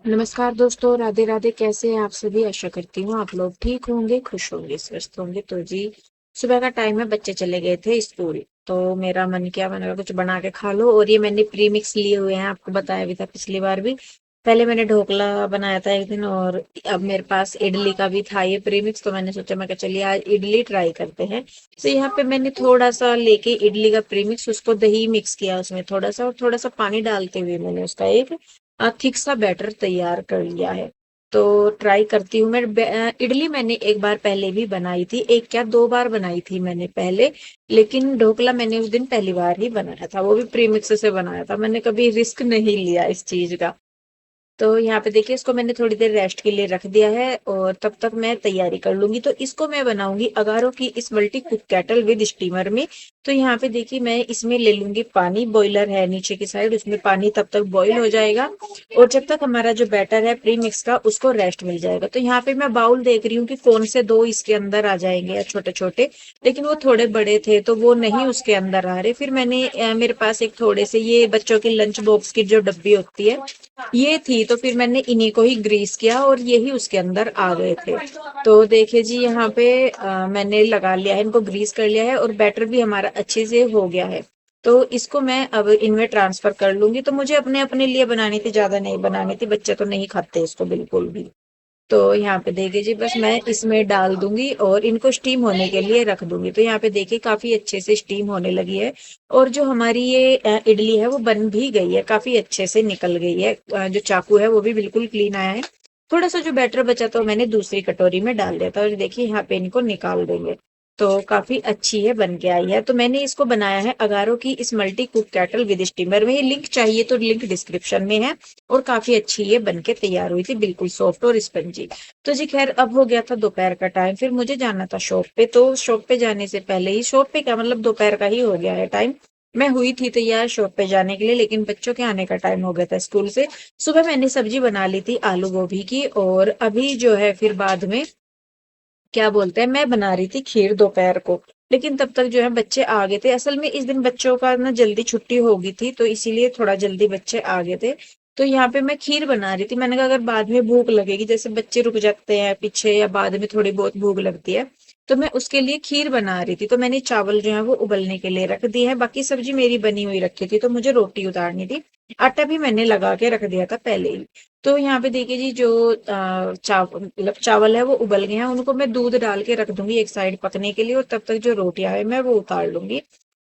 नमस्कार दोस्तों, राधे राधे। कैसे हैं आप सभी? आशा करती हूँ आप लोग ठीक होंगे, खुश होंगे, स्वस्थ होंगे। तो जी, सुबह का टाइम है, बच्चे चले गए थे स्कूल। तो मेरा मन किया, मैंने कहा कुछ बना के खा लो। और ये मैंने प्री मिक्स लिए हुए हैं, आपको बताया भी था पिछली बार भी। पहले मैंने ढोकला बनाया था एक दिन, और अब मेरे पास इडली का भी था ये प्री मिक्स। तो मैंने सोचा, मैं कहा चलिए आज इडली ट्राई करते हैं। तो यहाँ पे मैंने थोड़ा सा लेके इडली का प्री मिक्स, उसको दही मिक्स किया उसमें थोड़ा सा, और थोड़ा सा पानी डालते हुए मैंने उसका एक थिक सा बैटर तैयार कर लिया है। तो ट्राई करती हूँ मैं। इडली मैंने एक बार पहले भी बनाई थी, एक क्या दो बार बनाई थी मैंने पहले। लेकिन ढोकला मैंने उस दिन पहली बार ही बनाया था, वो भी प्रीमिक्स से बनाया था। मैंने कभी रिस्क नहीं लिया इस चीज का। तो यहाँ पे देखिए, इसको मैंने थोड़ी देर रेस्ट के लिए रख दिया है, और तब तक मैं तैयारी कर लूंगी। तो इसको मैं बनाऊंगी अगारो की इस multi cook kettle with steamer में। तो यहाँ पे देखिए, मैं इसमें ले लूंगी पानी। बॉयलर है नीचे की साइड, उसमें पानी तब तक बॉईल हो जाएगा, और जब तक हमारा जो बैटर है प्री मिक्स का, उसको रेस्ट मिल जाएगा। तो यहाँ पे मैं बाउल देख रही हूँ कि कौन से दो इसके अंदर आ जाएंगे, या छोटे छोटे। लेकिन वो थोड़े बड़े थे, तो वो नहीं उसके अंदर आ रहे। फिर मैंने मेरे पास एक थोड़े से ये बच्चों के लंच बॉक्स की जो डब्बी होती है, ये थी। तो फिर मैंने इन्हीं को ही ग्रीस किया, और यही उसके अंदर आ गए थे। तो देखिए जी, यहाँ पे मैंने लगा लिया है, इनको ग्रीस कर लिया है, और बैटर भी हमारा अच्छे से हो गया है। तो इसको मैं अब इनमें ट्रांसफर कर लूंगी। तो मुझे अपने अपने लिए बनानी थी, ज्यादा नहीं बनानी थी, बच्चे तो नहीं खाते इसको बिल्कुल भी। तो यहाँ पे देखिए जी, बस मैं इसमें डाल दूंगी और इनको स्टीम होने के लिए रख दूंगी। तो यहाँ पे देखिए, काफी अच्छे से स्टीम होने लगी है। और जो हमारी ये इडली है, वो बन भी गई है, काफी अच्छे से निकल गई है। जो चाकू है वो भी बिल्कुल क्लीन आया है। थोड़ा सा जो बैटर बचा था, वो मैंने दूसरी कटोरी में डाल दिया था। और देखिए, यहाँ पे इनको निकाल देंगे। तो काफी अच्छी है, बन के आई है। तो मैंने इसको बनाया है अगारो की इस multi cook kettle with steamer में। ये लिंक चाहिए तो लिंक डिस्क्रिप्शन में है। और काफी अच्छी ये बन के तैयार हुई थी, बिल्कुल सॉफ्ट और स्पंजी। तो जी खैर, अब हो गया था दोपहर का टाइम, फिर मुझे जाना था शॉप पे। तो शॉप पे जाने से पहले ही, शॉप पे क्या मतलब, दोपहर का ही हो गया है टाइम। मैं हुई थी तैयार शॉप पे जाने के लिए, लेकिन बच्चों के आने का टाइम हो गया था स्कूल से। सुबह मैंने सब्जी बना ली थी आलू गोभी की, और अभी जो है फिर बाद में क्या बोलते हैं, मैं बना रही थी खीर दोपहर को। लेकिन तब तक जो है बच्चे आ गए थे। असल में इस दिन बच्चों का ना जल्दी छुट्टी हो गई थी, तो इसीलिए थोड़ा जल्दी बच्चे आ गए थे। तो यहाँ पे मैं खीर बना रही थी। मैंने कहा अगर बाद में भूख लगेगी, जैसे बच्चे रुक जाते हैं पीछे, या बाद में थोड़ी बहुत भूख लगती है, तो मैं उसके लिए खीर बना रही थी। तो मैंने चावल जो है वो उबलने के लिए रख दिए हैं, बाकी सब्जी मेरी बनी हुई रखी थी। तो मुझे रोटी उतारनी थी। आटा भी मैंने लगा के रख दिया था पहले ही। तो यहाँ पे देखिए जी, जो मतलब चावल है वो उबल गए हैं, उनको मैं दूध डाल के रख दूंगी एक साइड पकने के लिए। और तब तक जो रोटियां है, मैं वो उतार लूंगी।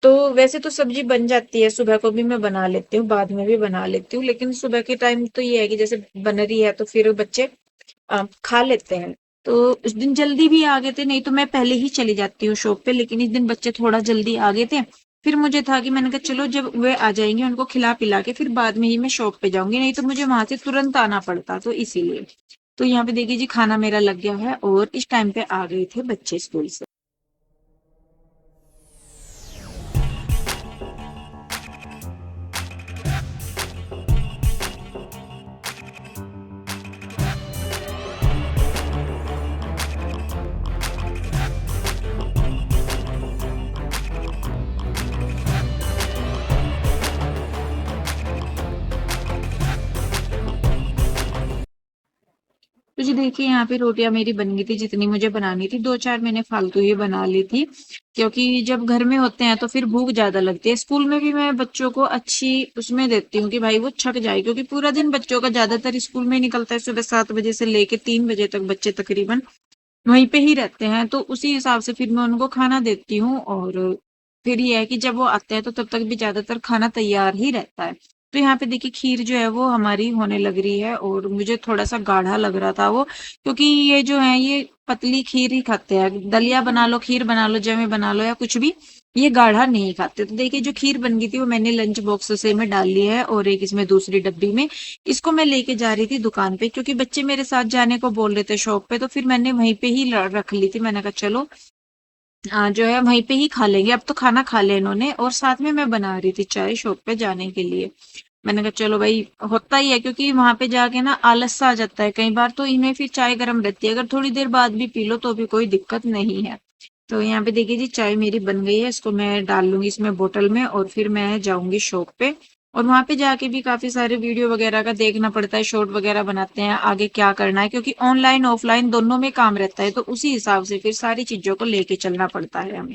तो वैसे तो सब्जी बन जाती है, सुबह को भी मैं बना लेती हूँ, बाद में भी बना लेती हूँ। लेकिन सुबह के टाइम तो ये है कि जैसे बन रही है, तो फिर बच्चे खा लेते हैं। तो उस दिन जल्दी भी आ गए थे, नहीं तो मैं पहले ही चली जाती हूँ शॉप पे। लेकिन इस दिन बच्चे थोड़ा जल्दी आ गए थे। फिर मुझे था कि मैंने कहा चलो, जब वे आ जाएंगे उनको खिला पिला के फिर बाद में ही मैं शॉप पे जाऊंगी, नहीं तो मुझे वहां से तुरंत आना पड़ता। तो इसीलिए। तो यहाँ पे देखिए जी, खाना मेरा लग गया है, और इस टाइम पे आ गए थे बच्चे स्कूल से। तो जी देखिए, यहाँ पे रोटियां मेरी बन गई थी, जितनी मुझे बनानी थी। दो चार मैंने फालतू ही बना ली थी, क्योंकि जब घर में होते हैं तो फिर भूख ज्यादा लगती है। स्कूल में भी मैं बच्चों को अच्छी उसमें देती हूँ कि भाई वो छक जाए, क्योंकि पूरा दिन बच्चों का ज्यादातर स्कूल में ही निकलता है। सुबह 7 बजे से लेके 3 बजे तक बच्चे तकरीबन वहीं पे ही रहते हैं। तो उसी हिसाब से फिर मैं उनको खाना देती हूँ। और फिर ये है कि जब वो आते हैं तो तब तक भी ज्यादातर खाना तैयार ही रहता है। तो यहाँ पे देखिए, खीर जो है वो हमारी होने लग रही है, और मुझे थोड़ा सा गाढ़ा लग रहा था वो, क्योंकि ये जो है ये पतली खीर ही खाते हैं। दलिया बना लो, खीर बना लो, जमे बना लो, या कुछ भी, ये गाढ़ा नहीं खाते। तो देखिए, जो खीर बन गई थी वो मैंने लंच बॉक्स से में डाल ली है, और एक इसमें दूसरी डब्बी में। इसको मैं लेके जा रही थी दुकान पे, क्योंकि बच्चे मेरे साथ जाने को बोल रहे थे शॉप पे। तो फिर मैंने वहीं पे ही रख ली थी। मैंने कहा चलो, जो है वहीं पे ही खा लेंगे, अब तो खाना खा ले इन्होंने। और साथ में मैं बना रही थी चाय शॉप पे जाने के लिए। मैंने कहा चलो भाई, होता ही है, क्योंकि वहां पे जाके ना आलस सा आ जाता है कई बार। तो इनमें फिर चाय गर्म रहती है, अगर थोड़ी देर बाद भी पी लो तो भी कोई दिक्कत नहीं है। तो यहाँ पे देखिए जी, चाय मेरी बन गई है। इसको मैं डाल लूंगी इसमें बोतल में, और फिर मैं जाऊंगी शॉप पे। और वहां पे जाके भी काफी सारे वीडियो वगैरह का देखना पड़ता है, शॉर्ट वगैरह बनाते हैं आगे क्या करना है, क्योंकि ऑनलाइन ऑफलाइन दोनों में काम रहता है, तो उसी हिसाब से फिर सारी चीजों को लेके चलना पड़ता है हमें।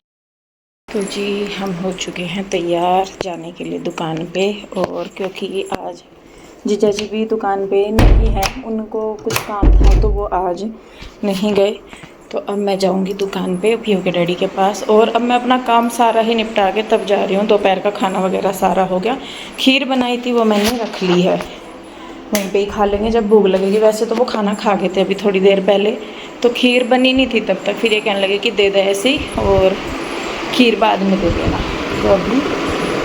तो जी हम हो चुके हैं तैयार जाने के लिए दुकान पे, और क्योंकि आज जीजा जी भी दुकान पे नहीं है, उनको कुछ काम था तो वो आज नहीं गए, तो अब मैं जाऊंगी दुकान पे पीयू के डैडी के पास। और अब मैं अपना काम सारा ही निपटा के तब जा रही हूँ। दोपहर का खाना वगैरह सारा हो गया, खीर बनाई थी वो मैंने रख ली है, वहीं पे ही खा लेंगे जब भूख लगेगी। वैसे तो वो खाना खा गए थे अभी थोड़ी देर पहले, तो खीर बनी नहीं थी तब तक, फिर ये कहने लगे कि दे दे ऐसे ही और खीर बाद में दे देना। तो अभी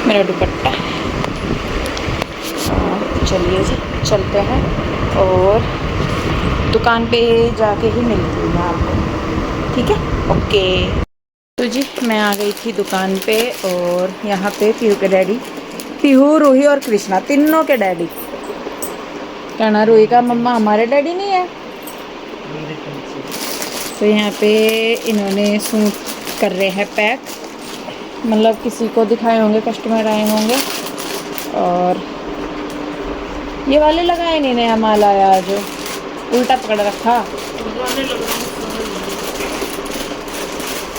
मेरा दुपट्टा है। चलिए जी चलते हैं और दुकान पे जाके ही मिलती हूँ मैं आपको, ठीक है, ओके। तो जी मैं आ गई थी दुकान पे, और यहाँ पे पीहू के डैडी, पीहू रूही और कृष्णा तीनों के डैडी। कहना रूही का मम्मा हमारे डैडी नहीं है। तो यहाँ पे इन्होंने सूट कर रहे हैं पैक, मतलब किसी को दिखाए होंगे, कस्टमर आए होंगे। और ये वाले लगाए नहीं, नया माल आया जो उल्टा पकड़ रखा,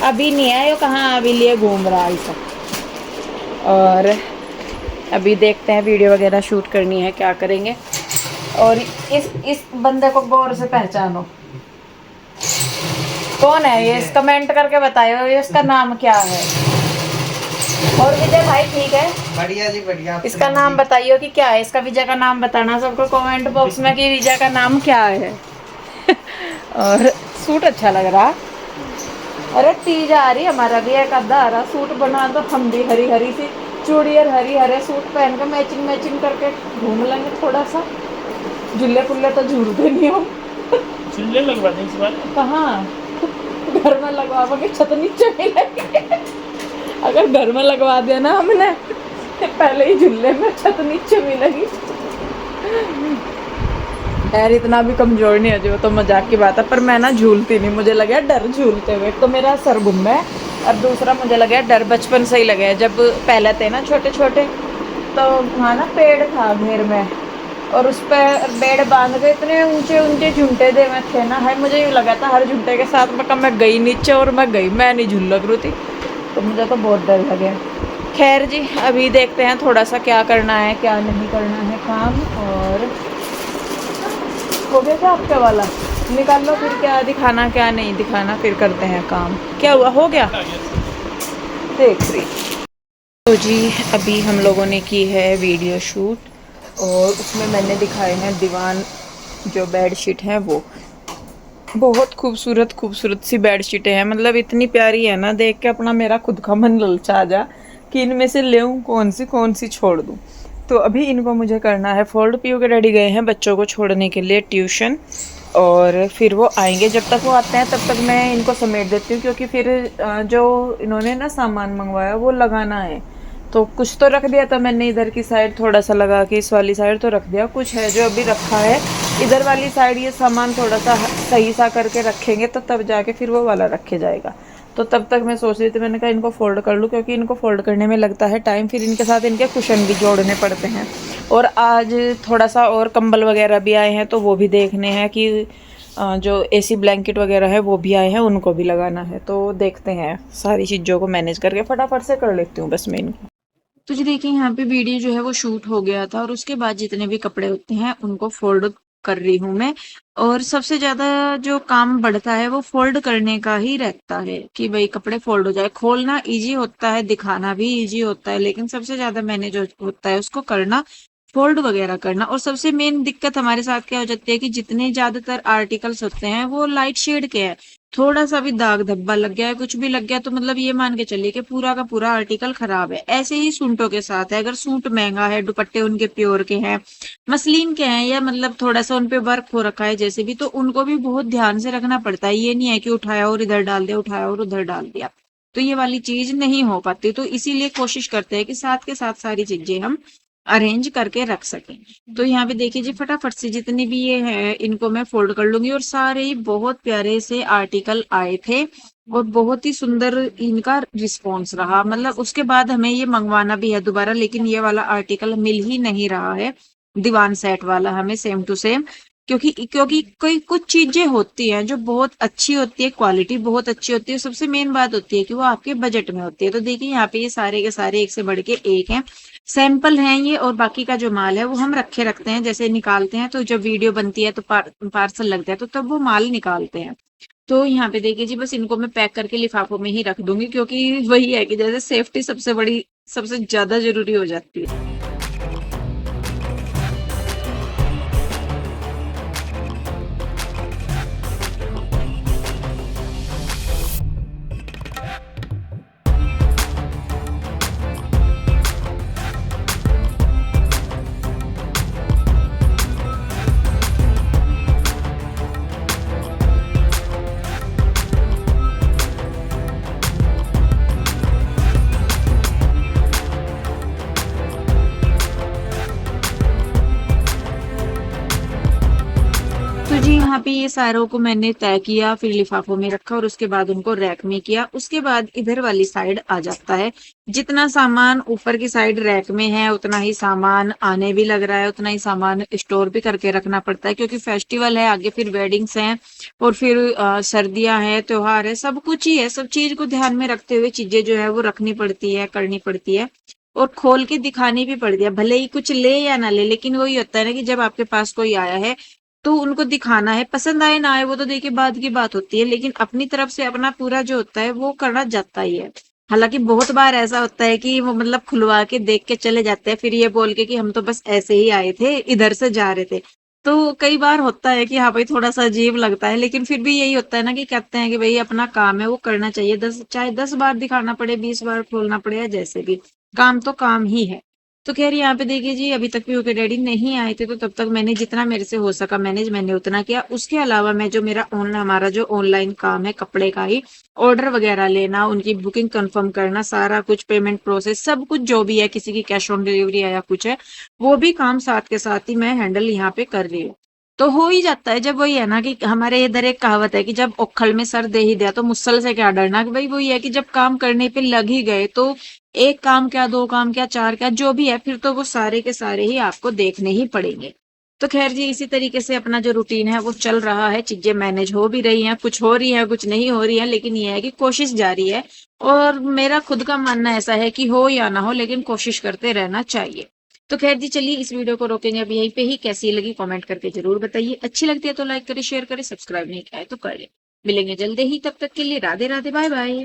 अभी नहीं आया, कहाँ अभी लिए घूम रहा है सब। और अभी देखते हैं, वीडियो वगैरह शूट करनी है, क्या करेंगे। और इस बंदे को गौर से पहचानो, कौन है ये, इस कमेंट करके बताइए ये इसका नाम क्या है। और विजय भाई ठीक है, बढ़िया जी बढ़िया। इसका नाम बताइए कि क्या है, इसका विजय का नाम बताना सबको कमेंट बॉक्स में कि विजय का नाम क्या है। और सूट अच्छा लग रहा। अरे तीज आ रही, हमारा भी एक आधा आ रहा सूट बना दो, हम भी हरी हरी सी चूड़ी और हरी हरे सूट पहन कर मैचिंग मैचिंग करके घूम लेंगे थोड़ा सा। झुल्ले फुल्ले तो झूलते नहीं हम। झुल्ले लगवा दें इस बार। कहाँ, घर में लगवाओगे, छत नीचे मिलेगी। अगर घर में लगवा दिया ना हमने, पहले ही झुल्ले में छत नीचे मिलेगी। यार इतना भी कमजोर नहीं है जो, तो मजाक की बात है, पर मैं ना झूलती नहीं, मुझे लगा डर झूलते हुए। तो मेरा सर गुम है, और दूसरा मुझे लगा डर बचपन से ही लगा है। जब पहले थे ना छोटे छोटे, तो वहाँ ना पेड़ था घेर में, और उस पर बेड़ बांध के इतने ऊंचे ऊंचे झुंटे दे में थे ना, है मुझे यूँ लगा था हर झुंटे के साथ मैं गई नीचे, और मैं गई, मैं नहीं झूल लग रही थी, तो मुझे तो बहुत डर लगे। खैर जी अभी देखते हैं थोड़ा सा क्या करना है क्या नहीं करना है काम। और हो गया क्या आपके वाला, निकाल लो फिर, क्या दिखाना क्या नहीं दिखाना, फिर करते हैं काम। क्या हुआ, हो गया, देख रही। तो जी अभी हम लोगों ने की है वीडियो शूट, और उसमें मैंने दिखाए हैं दीवान, जो बेडशीट है वो बहुत खूबसूरत खूबसूरत सी बेडशीटें हैं, मतलब इतनी प्यारी है ना, देख के अपना मेरा खुद का मन ललचा जा कि इनमें से लेऊं कौन सी छोड़ दूं। तो अभी इनको मुझे करना है फोल्ड। पीयू के डैडी गए हैं बच्चों को छोड़ने के लिए ट्यूशन, और फिर वो आएंगे, जब तक वो आते हैं तब तक मैं इनको समेट देती हूँ, क्योंकि फिर जो इन्होंने ना सामान मंगवाया वो लगाना है। तो कुछ तो रख दिया था मैंने इधर की साइड, थोड़ा सा लगा के इस वाली साइड तो रख दिया, कुछ है जो अभी रखा है इधर वाली साइड। ये सामान थोड़ा सा सही सा करके रखेंगे तो तब जाके फिर वो वाला रखे जाएगा। तो तब तक मैं सोच रही थी, मैंने कहा इनको फोल्ड कर लूँ, क्योंकि इनको फोल्ड करने में लगता है टाइम, फिर इनके साथ इनके कुशन भी जोड़ने पड़ते हैं। और आज थोड़ा सा और कंबल वगैरह भी आए हैं, तो वो भी देखने हैं कि जो एसी ब्लैंकेट वगैरह है वो भी आए हैं, उनको भी लगाना है। तो देखते हैं, सारी चीज़ों को मैनेज करके फटाफट से कर लेती हूँ बस मैं इनको। तो जी देखिए यहाँ पे वीडियो जो है वो शूट हो गया था, और उसके बाद जितने भी कपड़े होते हैं उनको फोल्ड कर रही हूँ मैं। और सबसे ज्यादा जो काम बढ़ता है वो फोल्ड करने का ही रहता है, कि भाई कपड़े फोल्ड हो जाए। खोलना इजी होता है, दिखाना भी इजी होता है, लेकिन सबसे ज्यादा मैनेज होता है उसको करना, फोल्ड वगैरह करना। और सबसे मेन दिक्कत हमारे साथ क्या हो जाती है कि जितने ज्यादातर आर्टिकल्स होते हैं वो लाइट शेड के हैं, थोड़ा सा भी दाग धब्बा लग गया है, कुछ भी लग गया, तो मतलब ये मान के चलिए कि पूरा का पूरा आर्टिकल खराब है। ऐसे ही सूटों के साथ है, अगर सूट महंगा है, दुपट्टे उनके प्योर के हैं, मसलिन के हैं, या मतलब थोड़ा सा उनपे वर्क हो रखा है जैसे भी, तो उनको भी बहुत ध्यान से रखना पड़ता है। ये नहीं है कि उठाया और इधर डाल दिया, उठाया और उधर डाल दिया, तो ये वाली चीज नहीं हो पाती। तो इसीलिए कोशिश करते हैं कि साथ के साथ सारी चीजें हम अरेंज करके रख सकें। तो यहाँ पे देखिए जी, फटाफट से जितनी भी ये है इनको मैं फोल्ड कर लूंगी। और सारे ही बहुत प्यारे से आर्टिकल आए थे और बहुत ही सुंदर इनका रिस्पॉन्स रहा। मतलब उसके बाद हमें ये मंगवाना भी है दोबारा, लेकिन ये वाला आर्टिकल मिल ही नहीं रहा है, दीवान सेट वाला हमें सेम टू सेम। क्योंकि कोई कुछ चीजें होती हैं जो बहुत अच्छी होती है, क्वालिटी बहुत अच्छी होती है, सबसे मेन बात होती है कि वो आपके बजट में होती है। तो देखिए यहाँ पे ये सारे के सारे एक से बढ़ के एक हैं, सैंपल हैं ये। और बाकी का जो माल है वो हम रखे रखते हैं, जैसे निकालते हैं तो जब वीडियो बनती है तो पार्सल लगता है तो तब वो माल निकालते हैं। तो यहाँ पे देखिए जी, बस इनको मैं पैक करके लिफाफों में ही रख दूंगी, क्योंकि वही है कि जैसे सेफ्टी सबसे बड़ी, सबसे ज्यादा जरूरी हो जाती है। तो जी यहाँ पे ये सारों को मैंने तय किया, फिर लिफाफों में रखा और उसके बाद उनको रैक में किया। उसके बाद इधर वाली साइड आ जाता है। जितना सामान ऊपर की साइड रैक में है उतना ही सामान आने भी लग रहा है, उतना ही सामान स्टोर भी करके रखना पड़ता है, क्योंकि फेस्टिवल है आगे, फिर वेडिंग्स हैं और फिर सर्दियां हैं, त्योहार है, सब कुछ ही है। सब चीज को ध्यान में रखते हुए चीजें जो है वो रखनी पड़ती है, करनी पड़ती है और खोल के दिखानी भी पड़ती है। भले ही कुछ ले या ना ले, लेकिन वही होता है ना कि जब आपके पास कोई आया है तो उनको दिखाना है। पसंद आए ना आए वो तो देखिए बाद की बात होती है, लेकिन अपनी तरफ से अपना पूरा जो होता है वो करना जाता ही है। हालांकि बहुत बार ऐसा होता है कि वो मतलब खुलवा के देख के चले जाते हैं, फिर ये बोल के कि हम तो बस ऐसे ही आए थे, इधर से जा रहे थे। तो कई बार होता है कि हाँ भाई थोड़ा सा अजीब लगता है, लेकिन फिर भी यही होता है ना कि कहते हैं कि भाई अपना काम है वो करना चाहिए। चाहे 10 बार दिखाना पड़े, 20 बार खोलना पड़े, या जैसे भी, काम तो काम ही है। तो कह रही यहाँ पे देखिए जी, अभी तक भी उसके डैडी नहीं आए थे, तो तब तक मैंने जितना मेरे से हो सका मैनेज मैंने उतना किया। उसके अलावा मैं जो मेरा ऑनलाइन, हमारा जो ऑनलाइन काम है कपड़े का ही, ऑर्डर वगैरह लेना, उनकी बुकिंग कंफर्म करना, सारा कुछ पेमेंट प्रोसेस सब कुछ जो भी है, किसी की कैश ऑन डिलीवरी है या कुछ है, वो भी काम साथ के साथ ही मैं हैंडल यहाँ पे कर रही हूँ। तो हो ही जाता है। जब वही है ना कि हमारे इधर एक कहावत है कि जब ओखल में सर दे ही दिया तो मुसल से क्या डरना। कि भाई वही है कि जब काम करने पे लग ही गए तो एक काम क्या, दो काम क्या, चार क्या, जो भी है, फिर तो वो सारे के सारे ही आपको देखने ही पड़ेंगे। तो खैर जी, इसी तरीके से अपना जो रूटीन है वो चल रहा है। चीजें मैनेज हो भी रही हैं, कुछ हो रही है, कुछ नहीं हो रही है, लेकिन ये है कि कोशिश जारी है। और मेरा खुद का मानना ऐसा है कि हो या ना हो, लेकिन कोशिश करते रहना चाहिए। तो खैर जी, चलिए इस वीडियो को रोकेंगे अब यहीं पे ही। कैसी लगी कमेंट करके जरूर बताइए। अच्छी लगती है तो लाइक करें, शेयर करें, सब्सक्राइब नहीं किया है तो कर ले। मिलेंगे जल्दी ही, तब तक के लिए राधे राधे, बाय बाय।